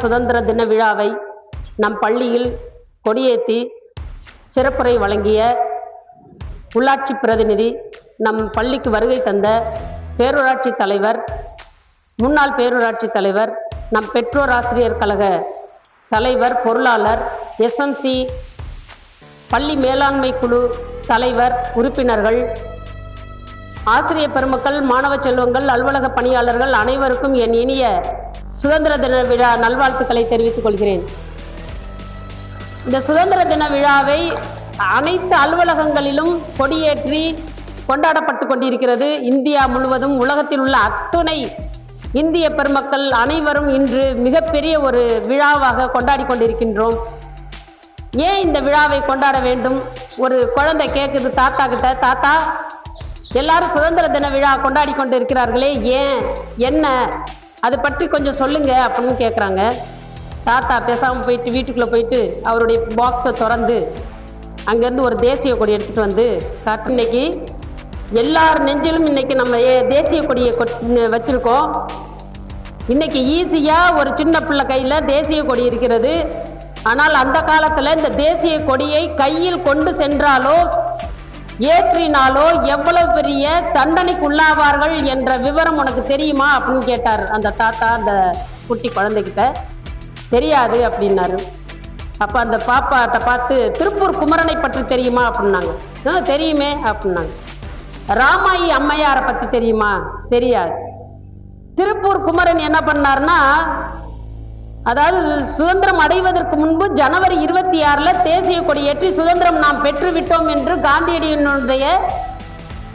சுதந்திர தின விழாவை நம் பள்ளியில் கொடியேற்றி சிறப்புரை வழங்கிய உள்ளாட்சி பிரதிநிதி, நம் பள்ளிக்கு வருகை தந்த பேரூராட்சி தலைவர், முன்னாள் பேரூராட்சி தலைவர், நம் பெற்றோர் ஆசிரியர் கழக தலைவர், பொருளாளர், SMC பள்ளி மேலாண்மை குழு தலைவர், உறுப்பினர்கள், ஆசிரியர் பெருமக்கள், மாணவ செல்வங்கள், அலுவலக பணியாளர்கள் அனைவருக்கும் என் இனிய சுதந்திர தின விழா நல்வாழ்த்துக்களை தெரிவித்துக் கொள்கிறேன். இந்த சுதந்திர தின விழாவை அனைத்து அலுவலகங்களிலும் கொடியேற்றி கொண்டாடப்பட்டு கொண்டிருக்கிறது. இந்தியா முழுவதும், உலகத்தில் உள்ள அத்துணை இந்திய பெருமக்கள் அனைவரும் இன்று மிகப்பெரிய ஒரு விழாவாக கொண்டாடி கொண்டிருக்கின்றோம். ஏன் இந்த விழாவை கொண்டாட வேண்டும்? ஒரு குழந்தை கேட்குது தாத்தா கிட்ட, தாத்தா எல்லாரும் சுதந்திர தின விழா கொண்டாடி கொண்டு இருக்கிறார்களே, ஏன், என்ன, அதை பற்றி கொஞ்சம் சொல்லுங்க அப்படின்னு கேட்குறாங்க. தாத்தா பேசாமல் போயிட்டு வீட்டுக்குள்ளே போயிட்டு அவருடைய பாக்ஸை திறந்து அங்கேருந்து ஒரு தேசிய கொடி எடுத்துகிட்டு வந்து காட்டு. இன்னைக்கு எல்லார் நெஞ்சிலும் இன்னைக்கு நம்ம தேசிய கொடியை வச்சுருக்கோம். இன்னைக்கு ஈஸியாக ஒரு சின்ன பிள்ளை கையில் தேசிய கொடி இருக்கிறது. ஆனால் அந்த காலத்தில் இந்த தேசிய கொடியை கையில் கொண்டு சென்றாலோ ஏற்றினாலோ எவ்வளவு பெரிய தண்டனைக்கு உள்ளாவார்கள் என்ற விவரம் உனக்கு தெரியுமா அப்படின்னு கேட்டார் அந்த தாத்தா அந்த குட்டி குழந்தைகிட்ட. தெரியாது அப்படின்னாரு. அப்போ அந்த பாப்பாட்ட பார்த்து, திருப்பூர் குமரனை பற்றி தெரியுமா அப்படின்னாங்க. தெரியுமே அப்படின்னாங்க. ராமாயி அம்மையாரை பற்றி தெரியுமா? தெரியாது. திருப்பூர் குமரன் என்ன பண்ணார்னா, அதாவது சுதந்திரம் அடைவதற்கு முன்பு ஜனவரி 26 தேசிய கொடி ஏற்றி சுதந்திரம் நாம் பெற்றுவிட்டோம் என்று காந்தியடியினுடைய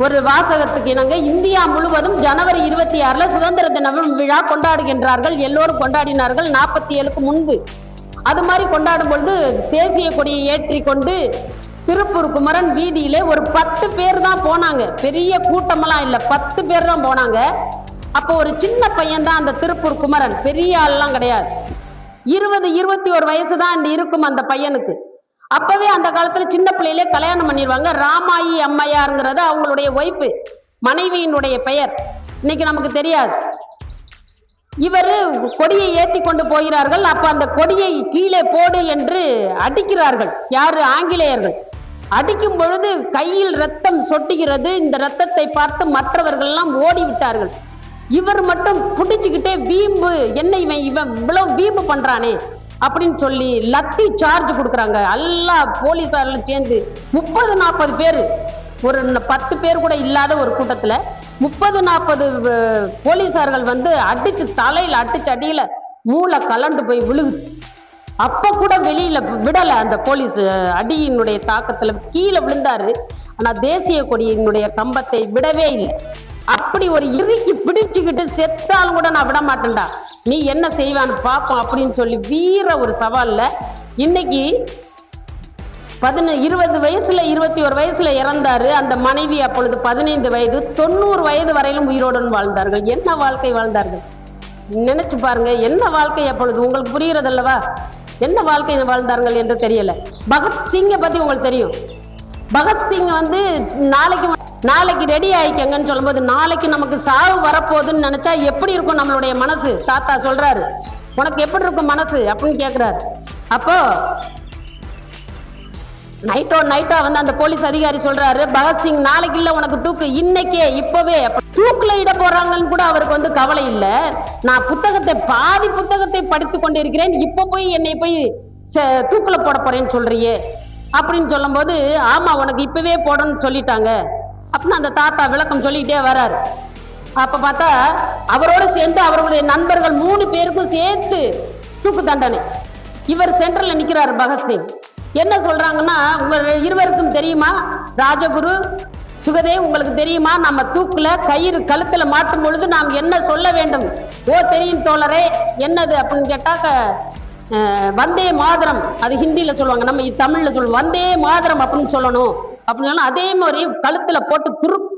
ஒரு வாசகத்துக்கு இணங்க இந்தியா முழுவதும் ஜனவரி 26 சுதந்திர தின விழா கொண்டாடுகின்றார்கள். எல்லோரும் கொண்டாடினார்கள் 47க்கு முன்பு. அது மாதிரி கொண்டாடும் பொழுது தேசிய கொடியை ஏற்றி கொண்டு திருப்பூர் குமரன் வீதியிலே ஒரு 10 பேர் தான் போனாங்க. பெரிய கூட்டமெல்லாம் இல்லை, 10 பேர் தான் போனாங்க. அப்போ ஒரு சின்ன பையன் தான் அந்த திருப்பூர் குமரன், பெரிய ஆள்லாம் கிடையாது. 20-21 வயசு தான் இருக்கும் அந்த பையனுக்கு. அப்பவே அந்த காலத்துல சின்ன பிள்ளையிலே கல்யாணம் பண்ணிடுவாங்க. ராமாயி அம்மையாருங்கிறது அவங்களுடைய ஒய்ஃபு, மனைவியினுடைய பெயர். இன்னைக்கு நமக்கு தெரியாது. இவர் கொடியை ஏற்றி கொண்டு போகிறார்கள். அப்ப அந்த கொடியை கீழே போடு என்று அடிக்கிறார்கள். யாரு? ஆங்கிலேயர்கள். அடிக்கும் பொழுது கையில் ரத்தம் சொட்டுகிறது. இந்த ரத்தத்தை பார்த்து மற்றவர்கள் எல்லாம் ஓடிவிட்டார்கள். இவர் மட்டும் பிடிச்சுக்கிட்டே வீம்பு, என்ன இவன் இவ்வளவு வீம்பு பண்றானே அப்படின்னு சொல்லி லத்தி சார்ஜ் கொடுக்குறாங்க. எல்லா போலீஸாரும் சேர்ந்து 30-40 பேர், ஒரு 10 பேர் கூட இல்லாத ஒரு கூட்டத்தில் 30-40 போலீஸார்கள் வந்து அடிச்சு தலையில் அடியில மூளை கலண்டு போய் விழுகுது. அப்போ கூட வெளியில விடலை. அந்த போலீஸ் அடியினுடைய தாக்கத்தில் கீழே விழுந்தாரு. ஆனால் தேசிய கொடியினுடைய கம்பத்தை விடவே இல்லை. அப்படி ஒரு இறுக்கி பிடிச்சுக்கிட்டு செத்தாலும் கூட நான் விட மாட்டேன்டா, நீ என்ன செய்வான்னு பார்ப்போம் அப்படின்னு சொல்லி வீர ஒரு சவால்ல இன்னைக்கு 20 வயசுல 21 வயசுல இறந்தாரு. அந்த மனைவி அப்பொழுது 15 வயது, 90 வயது வரையிலும் உயிரோடன் வாழ்ந்தார்கள். என்ன வாழ்க்கை வாழ்ந்தார்கள் நினைச்சு பாருங்க. என்ன வாழ்க்கை அப்பொழுது உங்களுக்கு புரிகிறதல்லவா? என்ன வாழ்க்கை வாழ்ந்தார்கள் என்று தெரியல. பகத்சிங்கை பத்தி உங்களுக்கு தெரியும். பகத்சிங் வந்து நாளைக்கு ரெடி ஆயிக்கங்கன்னு சொல்லும்போது, நாளைக்கு நமக்கு சாவு வரப்போகுதுன்னு நினைச்சா எப்படி இருக்கும் நம்மளுடைய மனசு? தாத்தா சொல்றாரு, உனக்கு எப்படி இருக்கும் மனசு அப்படின்னு கேட்கிறாரு. அப்போ நைட்டா வந்து அந்த போலீஸ் அதிகாரி சொல்றாரு, பகத்சிங் நாளைக்கு இல்ல உனக்கு தூக்கு, இன்னைக்கே இப்பவே தூக்குல இட போறாங்கன்னு கூட அவருக்கு வந்து கவலை இல்லை. நான் பாதி புத்தகத்தை படித்து கொண்டிருக்கிறேன், இப்ப போய் என்னை போய் தூக்குல போட போறேன்னு சொல்றியே அப்படின்னு சொல்லும் போது, ஆமா உனக்கு இப்பவே போடணும்னு சொல்லிட்டாங்க அப்படின்னு அந்த தாத்தா விளக்கம் சொல்லிக்கிட்டே வர்றாரு. அப்ப பார்த்தா அவரோட சேர்ந்து அவர்களுடைய நண்பர்கள் 3 பேருக்கும் சேர்த்து தூக்கு தண்டனை. இவர் சென்டர்ல நிக்கிறாரு பகத்சிங். என்ன சொல்றாங்கன்னா, உங்க இருவருக்கும் தெரியுமா, ராஜகுரு, சுகதேவ், உங்களுக்கு தெரியுமா நம்ம தூக்குல கயிறு கழுத்துல மாட்டும் பொழுது நாம் என்ன சொல்ல வேண்டும்? ஓ தெரியும் தோழரே, என்னது அப்படின்னு கேட்டாக்க வந்தே மாதரம், அது ஹிந்தியில சொல்லுவாங்க, நம்ம தமிழ்ல சொல்லுவோம் வந்தே மாதரம் அப்படின்னு சொல்லணும் அப்படின்னு. அதே மாதிரி கழுத்துல போட்டு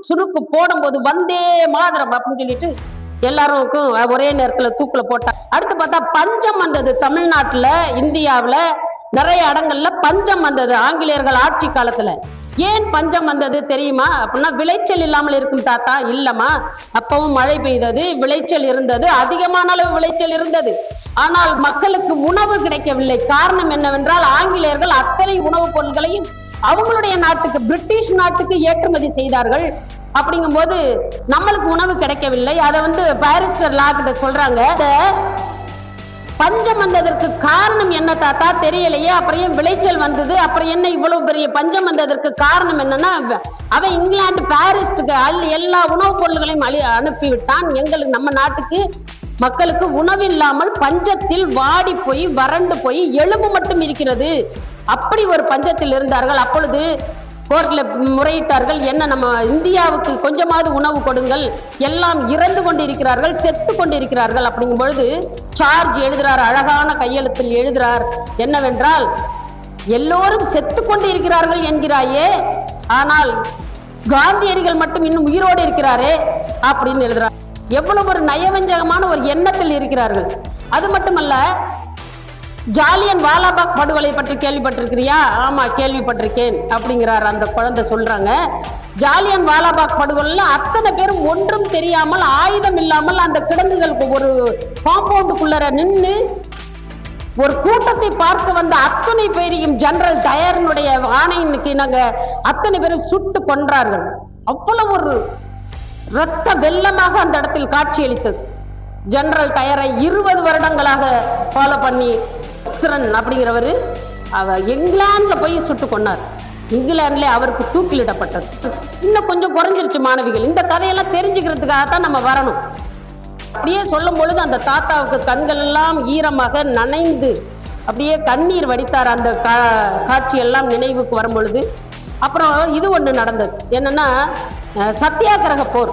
சுருக்கு போடும்போது வந்தே மாதரம் அப்படின்னு சொல்லிட்டு எல்லாருக்கும் ஒரே நேரத்தில் தூக்குல போட்டாங்க. அடுத்து பார்த்தா பஞ்சம் வந்தது தமிழ்நாட்டுல, இந்தியாவில் நிறைய இடங்கள்ல பஞ்சம் வந்தது ஆங்கிலேயர்கள் ஆட்சி காலத்துல. ஏன் பஞ்சம் வந்தது தெரியுமா அப்படின்னா, விளைச்சல் இல்லாமல் இருக்கும் தாத்தா. இல்லம்மா, அப்பவும் மழை பெய்தது, விளைச்சல் இருந்தது, அதிகமான அளவு விளைச்சல் இருந்தது. ஆனால் மக்களுக்கு உணவு கிடைக்கவில்லை. காரணம் என்னவென்றால், ஆங்கிலேயர்கள் அத்தனை உணவுப் பொருட்களையும் அவங்களுடைய நாட்டுக்கு, பிரிட்டிஷ் நாட்டுக்கு ஏற்றுமதி செய்தார்கள். அப்படிங்கும் போது நம்மளுக்கு உணவு கிடைக்கவில்லை. அதை பாரிஸ்டர் லா கிட்ட சொல்றாங்க. பஞ்சம் வந்ததற்கு காரணம் என்ன தாத்தா தெரியலையே, அப்புறம் ஏன் விளைச்சல் வந்தது, அப்புறம் என்ன இவ்வளவு பெரிய பஞ்சம் வந்ததற்கு காரணம் என்னன்னா, அவன் இங்கிலாந்து பாரிஸ்டுக்கு எல்லா உணவுப் பொருள்களையும் அனுப்பிவிட்டான். எங்களுக்கு, நம்ம நாட்டுக்கு மக்களுக்கு உணவில்லாமல் பஞ்சத்தில் வாடி போய் வறண்டு போய் எலும்பு மட்டும் இருக்கிறது. அப்படி ஒரு பஞ்சத்தில் இருந்தார்கள். அப்பொழுது கோர்ட்ல முறையிட்டார்கள். என்ன, நம்ம இந்தியாவுக்கு கொஞ்சமாவது உணவு கொடுங்கள், எல்லாம் இறந்து கொண்டிருக்கிறார்கள், செத்து கொண்டிருக்கிறார்கள். அப்படிங்கும் பொழுது சார்ஜ் எழுதுறார், அழகான கையெழுத்தில் எழுதுறார் என்னவென்றால், எல்லோரும் செத்து கொண்டிருக்கிறார்கள் என்கிறாயே, ஆனால் காந்தியடிகள் மட்டும் இன்னும் உயிரோடு இருக்கிறாரே அப்படின்னு எழுதுறார். எவ்வளவு ஒரு நயவஞ்சகமான ஒரு எண்ணத்தில் இருக்கிறார்கள். அது மட்டுமல்ல, ஜாலியன் வாலாபாக் படுகொலை பற்றி கேள்விப்பட்டிருக்கிறியா? ஆமா, கேள்விப்பட்டிருக்கேன் அப்படிங்கிறார் அந்த குழந்தை. சொல்றாங்க, ஜாலியன் வாலாபாக் படுகொலையில் அத்தனை பேரும் ஒன்றும் தெரியாமல், ஆயுதம் இல்லாமல் அந்த கிடங்குகளுக்கு ஒரு காம்பவுண்டுக்குள்ளர நின்று ஒரு கூட்டத்தை பார்க்க வந்த அத்தனை பேரையும் ஜெனரல் டயர்னுடைய ஆணையினுக்கு நாங்க அத்தனை பேரும் சுட்டு கொன்றார்கள். அவ்வளவு ஒரு இரத்த வெள்ளமாக அந்த இடத்தில் காட்சியளித்தது. ஜெனரல் டயரை 20 வருடங்களாக ஃபாலோ பண்ணி அப்படிங்கிறவர் இங்கிலாந்துல போய் சுட்டு கொண்டார். இங்கிலாந்துல அவருக்கு தூக்கிலிடப்பட்டது. இன்னும் கொஞ்சம் குறைஞ்சிருச்சு மாணவிகள். இந்த கதையெல்லாம் தெரிஞ்சுக்கிறதுக்காக தான் நம்ம வரணும். அப்படியே சொல்லும் பொழுது அந்த தாத்தாவுக்கு கண்கள் எல்லாம் ஈரமாக நனைந்து அப்படியே கண்ணீர் வடித்தார். அந்த காட்சியெல்லாம் நினைவுக்கு வரும் பொழுது. அப்புறம் இது ஒன்று நடந்தது. என்னன்னா, சத்தியாகிரக போர்,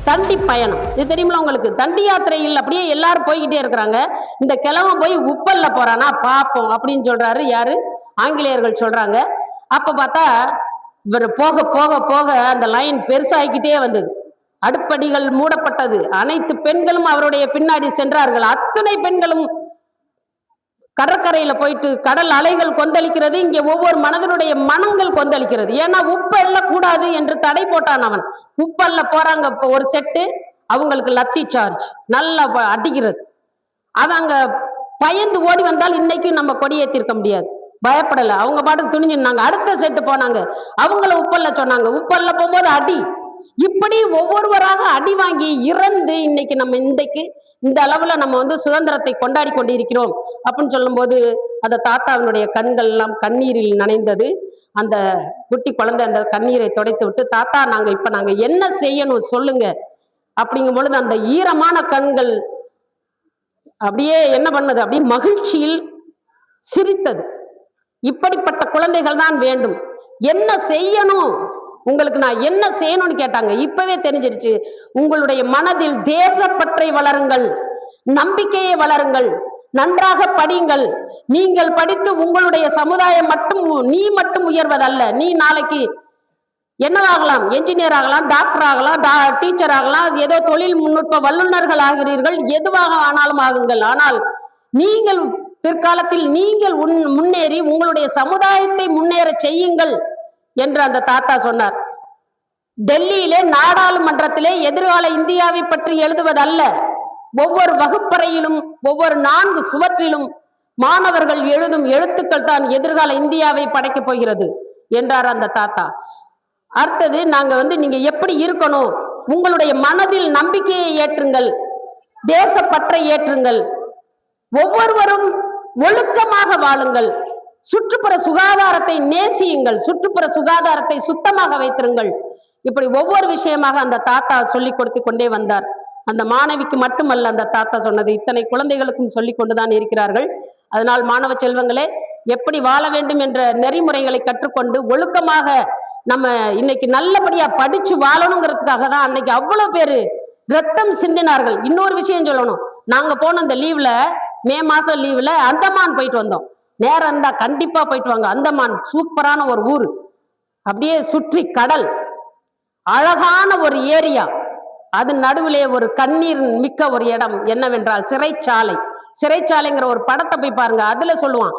தண்டி பயணம். இது தெரியுமில உங்களுக்கு? தண்டி யாத்திரையில் அப்படியே எல்லாரும் போய்கிட்டே இருக்கிறாங்க. இந்த கிழமை போய் உப்பல்ல போறானா பார்ப்போம் அப்படின்னு சொல்றாரு. யாரு? ஆங்கிலேயர்கள் சொல்றாங்க. அப்ப பார்த்தா இவர் போக போக போக அந்த லைன் பெருசாகிக்கிட்டே வந்தது. அடுப்படிகள் மூடப்பட்டது. அனைத்து பெண்களும் அவருடைய பின்னாடி சென்றார்கள். அத்தனை பெண்களும் கடற்கரையில போயிட்டு கடல் அலைகள் கொந்தளிக்கிறது. இங்கே ஒவ்வொரு மனதனுடைய மனங்கள் கொந்தளிக்கிறது. ஏன்னா உப்பல்ல கூடாது என்று தடை போட்டான் அவன். உப்பல்ல போறாங்க ஒரு செட்டு, அவங்களுக்கு லத்தி சார்ஜ் நல்லா அடிக்கிறது. அவங்க பயந்து ஓடி வந்தால் இன்னைக்கு நம்ம கொடியேற்றிருக்க முடியாது. பயப்படலை, அவங்க பாட்டுக்கு துணிஞ்சிருந்தாங்க. அடுத்த செட்டு போனாங்க, அவங்கள உப்பல்ல சொன்னாங்க. உப்பல்ல போகும்போது அடி. இப்படி ஒவ்வொருவராக அடி வாங்கி இறந்து இன்னைக்கு நம்ம இந்த அளவுல நம்ம சுதந்திரத்தை கொண்டாடி கொண்டிருக்கிறோம் அப்படின்னு சொல்லும் போது அந்த தாத்தாவினுடைய கண்கள் எல்லாம் கண்ணீரில் நனைந்தது. அந்த குட்டி குழந்தை அந்த கண்ணீரை துடைத்து விட்டு, தாத்தா நாங்க என்ன செய்யணும் சொல்லுங்க அப்படிங்கும் பொழுது அந்த ஈரமான கண்கள் அப்படியே என்ன பண்ணது, அப்படியே மகிழ்ச்சியில் சிரித்தது. இப்படிப்பட்ட குழந்தைகள் தான் வேண்டும். என்ன செய்யணும் உங்களுக்கு, நான் என்ன செய்யணும்னு கேட்டாங்க. இப்பவே தெரிஞ்சிருச்சு. உங்களுடைய மனதில் தேசப்பற்றை வளருங்கள், நம்பிக்கையை வளருங்கள், நன்றாக படியுங்கள். நீங்கள் படித்து உங்களுடைய சமுதாயம் மட்டும், நீ மட்டும் உயர்வதல்ல. நீ நாளைக்கு என்னவாகலாம்? என்ஜினியர் ஆகலாம், டாக்டர் ஆகலாம், டீச்சர் ஆகலாம், ஏதோ தொழில் முன்னூற்ப வல்லுநர்கள் ஆகிறீர்கள், எதுவாக ஆனாலும் ஆகுங்கள். ஆனால் நீங்கள் பிற்காலத்தில் நீங்கள் முன்னேறி உங்களுடைய சமுதாயத்தை முன்னேற செய்யுங்கள் என்று அந்த தாத்தா சொன்னார். டெல்லியிலே நாடாளுமன்றத்திலே எதிர்கால இந்தியாவை பற்றி எழுதுவதல்ல, ஒவ்வொரு வகுப்பறையிலும் ஒவ்வொரு 4 சுவற்றிலும் மாணவர்கள் எழுதும் எழுத்துக்கள் தான் எதிர்கால இந்தியாவை படைக்கப் போகிறது என்றார் அந்த தாத்தா. அடுத்தது, நாங்க நீங்க எப்படி இருக்கணும், உங்களுடைய மனதில் நம்பிக்கையை ஏற்றுங்கள், தேசப்பற்றை ஏற்றுங்கள், ஒவ்வொருவரும் ஒழுக்கமாக வாழுங்கள், சுற்றுப்புற சுகாதாரத்தை நேசியுங்கள், சுற்றுப்புற சுகாதாரத்தை சுத்தமாக வைத்திருங்கள். இப்படி ஒவ்வொரு விஷயமாக அந்த தாத்தா சொல்லிக் கொடுத்து கொண்டே வந்தார். அந்த மாணவிக்கு மட்டுமல்ல அந்த தாத்தா சொன்னது, இத்தனை குழந்தைகளுக்கும் சொல்லிக் கொண்டுதான் இருக்கிறார்கள். அதனால் மாணவ செல்வங்களே, எப்படி வாழ வேண்டும் என்ற நெறிமுறைகளை கற்றுக்கொண்டு ஒழுக்கமாக நம்ம இன்னைக்கு நல்லபடியா படிச்சு வாழணுங்கிறதுக்காக தான் அன்னைக்கு அவ்வளவு பேரு ரத்தம் சிந்தினார்கள். இன்னொரு விஷயம் சொல்லணும், நாங்க போன இந்த லீவ்ல, மே மாசம் லீவ்ல அந்தமான் போயிட்டு வந்தோம். நேரம் இருந்தா கண்டிப்பா போயிட்டு வாங்க. அந்தமான் சூப்பரான ஒரு ஊர், அப்படியே சுற்றி கடல், அழகான ஒரு ஏரியா. அது நடுவிலே ஒரு கண்ணீர் மிக்க ஒரு இடம் என்னவென்றால் சிறைச்சாலை. சிறைச்சாலைங்கிற ஒரு படத்தை போய் பாருங்க, அதுல சொல்லுவான்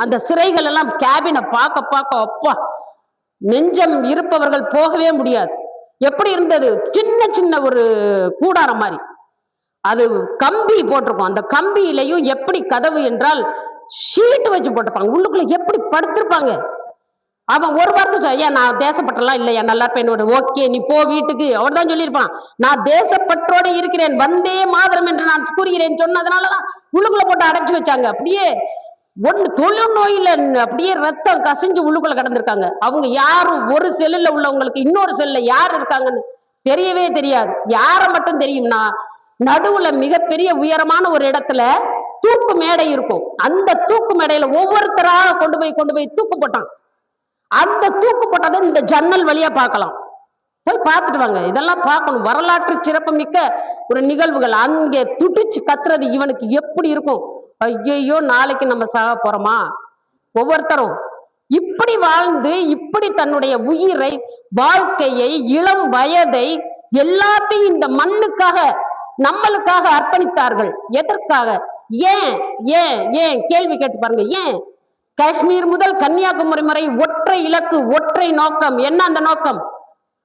அந்த சிறைகள் எல்லாம் கேபினை பார்க்க அப்பா நெஞ்சம் இருப்பவர்கள் போகவே முடியாது. எப்படி இருந்தது? சின்ன சின்ன ஒரு கூடாரம் மாதிரி, அது கம்பி போட்டிருக்கும். அந்த கம்பியிலையும் எப்படி கதவு என்றால் ஷீட் வச்சு போட்டிருப்பாங்க. உள்ளுக்குள்ள எப்படி படுத்திருப்பாங்க. அவன் ஒரு வார்த்தை ஏன் நான் தேசப்பட்டெல்லாம் இல்லையா, நல்லா இருப்பேன், ஓகே நீ போ வீட்டுக்கு, அவன் தான் சொல்லியிருப்பான். நான் தேசப்பற்றோட இருக்கிறேன், வந்தே மாதரம் என்று நான் கூறுகிறேன் சொன்னதுனாலதான் உள்ளுக்குள்ள போட்டு அடைச்சு வச்சாங்க. அப்படியே ஒன்று தொழுநோயில அப்படியே ரத்தம் கசிஞ்சு உள்ளுக்குள்ள கிடந்திருக்காங்க. அவங்க யாரும் ஒரு செல்லுல உள்ளவங்களுக்கு இன்னொரு செல்ல யார் இருக்காங்கன்னு தெரியவே தெரியாது. யார மட்டும் தெரியும்னா, நடுவுல மிகப்பெரிய உயரமான ஒரு இடத்துல தூக்கு மேடை இருக்கும். அந்த தூக்கு மேடையில ஒவ்வொருத்தராக கொண்டு போய் தூக்கு போட்டான். அந்த தூக்கு போட்டதை இந்த ஜன்னல் வழியா பார்க்கலாம். போய் பார்த்துட்டு வாங்க, இதெல்லாம் பார்க்கணும். வரலாற்று சிறப்பு மிக்க ஒரு நிகழ்வுகள். அங்கே துடிச்சு கத்துறது இவனுக்கு எப்படி இருக்கும்? ஐயோ நாளைக்கு நம்ம சாக போறோமா? ஒவ்வொருத்தரும் இப்படி வாழ்ந்து இப்படி தன்னுடைய உயிரை, வாழ்க்கையை, இளம் வயதை எல்லாத்தையும் இந்த மண்ணுக்காக நம்மளுக்காக அர்ப்பணித்தார்கள். எதற்காக? ஏன் ஏன் ஏன் கேள்வி கேட்டு பாருங்க. ஏன் காஷ்மீர் முதல் கன்னியாகுமரி வரை ஒற்றை இலக்கு, ஒற்றை நோக்கம். என்ன அந்த நோக்கம்?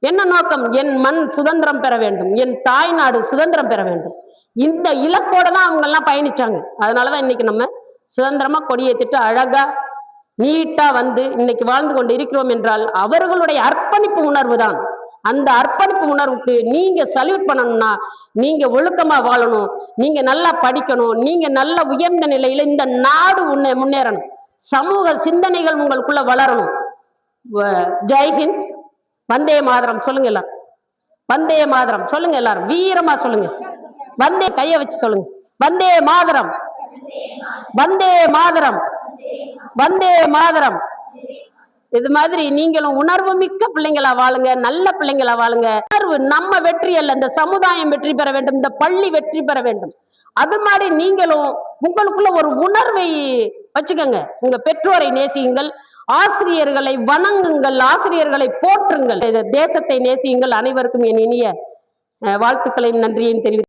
என்ன நோக்கம்? என் மண் சுதந்திரம் பெற வேண்டும், என் தாய்நாடு சுதந்திரம் பெற வேண்டும். இந்த இலக்கோட தான் அவங்க எல்லாம் பயணிச்சாங்க. அதனாலதான் இன்னைக்கு நம்ம சுதந்திரமா கொடியேற்றிட்டு அழகா நீட்டா வந்து இன்னைக்கு வாழ்ந்து கொண்டு இருக்கிறோம் என்றால் அவர்களுடைய அர்ப்பணிப்பு உணர்வு தான். அந்த அர்ப்பணிப்பு உணர்வுக்கு நீங்க சல்யூட் பண்ணணும்னா, நீங்க ஒழுக்கமா வாழணும், நீங்க நல்லா படிக்கணும், நீங்க நல்ல உயர்ந்த நிலையில இந்த நாடு முன்னேறணும், சமூக சிந்தனைகள் உங்களுக்குள்ள வளரணும். ஜெய்ஹிந்த், வந்தே மாதரம் சொல்லுங்க எல்லாரும். வந்தே மாதரம் சொல்லுங்க எல்லாரும், வீரமா சொல்லுங்க. வந்தே கைய வச்சு சொல்லுங்க. வந்தே மாதரம், வந்தே மாதரம், வந்தே மாதரம். இது மாதிரி நீங்களும் உணர்வு மிக்க பிள்ளைங்களா வாழுங்க, நல்ல பிள்ளைங்களா வாழுங்க. உணர்வு நம்ம வெற்றி அல்ல, இந்த சமுதாயம் வெற்றி பெற வேண்டும், இந்த பள்ளி வெற்றி பெற வேண்டும். அது மாதிரி நீங்களும் உங்களுக்குள்ள ஒரு உணர்வை வச்சுக்கோங்க. உங்க பெற்றோரை நேசியுங்கள், ஆசிரியர்களை வணங்குங்கள், ஆசிரியர்களை போற்றுங்கள், தேசத்தை நேசியுங்கள். அனைவருக்கும் என் இனிய வாழ்த்துக்களையும் நன்றியையும் தெரிவித்து